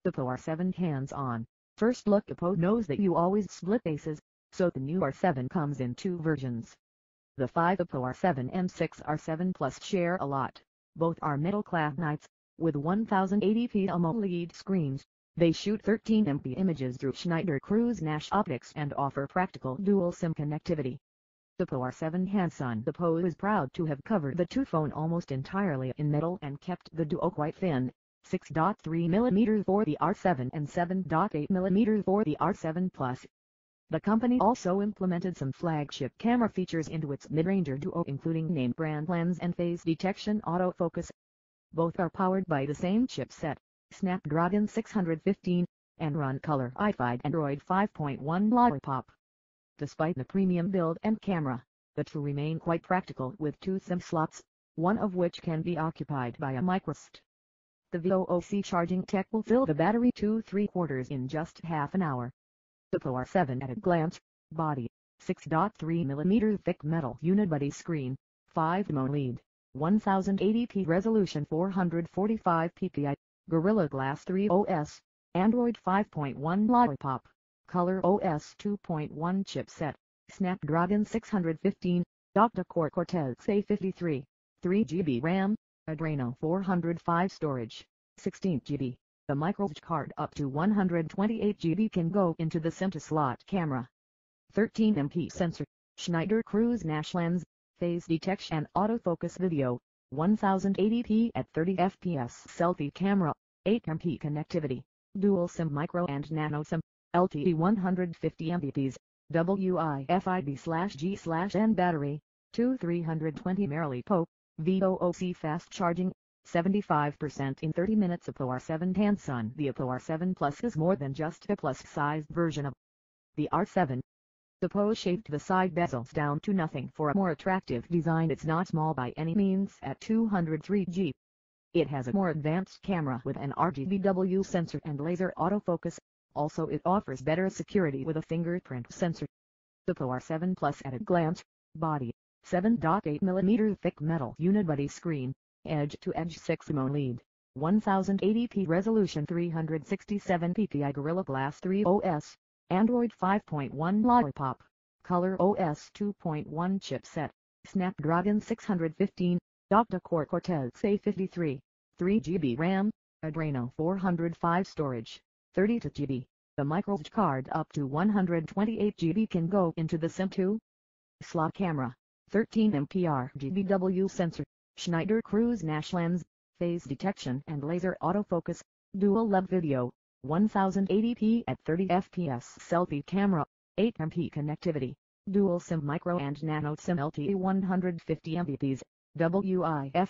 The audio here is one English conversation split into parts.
The Oppo R7 Handson. First look. Oppo knows that you always split faces, so the new R7 comes in two versions. The 5 Oppo R7 and 6 R7 Plus share a lot. Both are metal-clad knights, with 1080p AMOLED screens. They shoot 13MP images through Schneider-Kreuznach optics and offer practical dual SIM connectivity. The Oppo R7 Handson. The Oppo is proud to have covered the two phone almost entirely in metal and kept the duo quite thin. 6.3mm for the R7 and 7.8mm for the R7 Plus. The company also implemented some flagship camera features into its mid-ranger duo, including name brand lens and phase detection autofocus. Both are powered by the same chipset, Snapdragon 615, and run Color-ified Android 5.1 Lollipop. Despite the premium build and camera, the two remain quite practical with two SIM slots, one of which can be occupied by a microSD. The VOOC charging tech will fill the battery to 3/4 in just half an hour. The Oppo R7 at a glance. Body, 6.3mm thick metal unibody screen, 5 AMOLED, 1080p resolution 445 ppi, Gorilla Glass 3 OS, Android 5.1 Lollipop, Color-OS 2.1 chipset, Snapdragon 615, octa-core Cortex-A53, 3GB RAM, Adreno 405 storage, 16GB. The microSD card up to 128GB can go into the SIM to slot camera. 13MP sensor, Schneider-Kreuznach lens, phase detection and autofocus video, 1080p at 30fps selfie camera, 8MP connectivity, dual SIM micro and nano SIM, LTE 150 Mbps, Wi-Fi/G/N battery, 320 mAh, VOOC fast charging, 75% in 30 minutes. Oppo R7 Handson. The Oppo R7 Plus is more than just a plus-sized version of the R7. The Oppo shaped the side bezels down to nothing for a more attractive design. It's not small by any means at 203G. It has a more advanced camera with an RGB sensor and laser autofocus. Also it offers better security with a fingerprint sensor. The Oppo R7 Plus at a glance. Body, 7.8mm thick metal unibody screen, edge-to-edge 6 AMOLED, 1080p resolution 367 ppi Gorilla Glass 3 OS, Android 5.1 Lollipop, Color-OS 2.1 chipset, Snapdragon 615, octa-core Cortex-A53, 3GB RAM, Adreno 405 storage, 32GB. The microSD card up to 128GB can go into the SIM 2 slot camera, 13MP RGB sensor, Schneider-Kreuznach lens, phase detection and laser autofocus, dual LED video, 1080p at 30fps selfie camera, 8MP connectivity, dual SIM micro and nano SIM LTE 150 Mbps, Wi-Fi/B/G/N/AC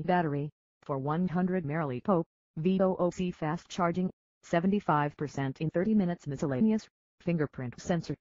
battery, for 100 mAh, VOOC fast charging, 75% in 30 minutes miscellaneous, fingerprint sensor,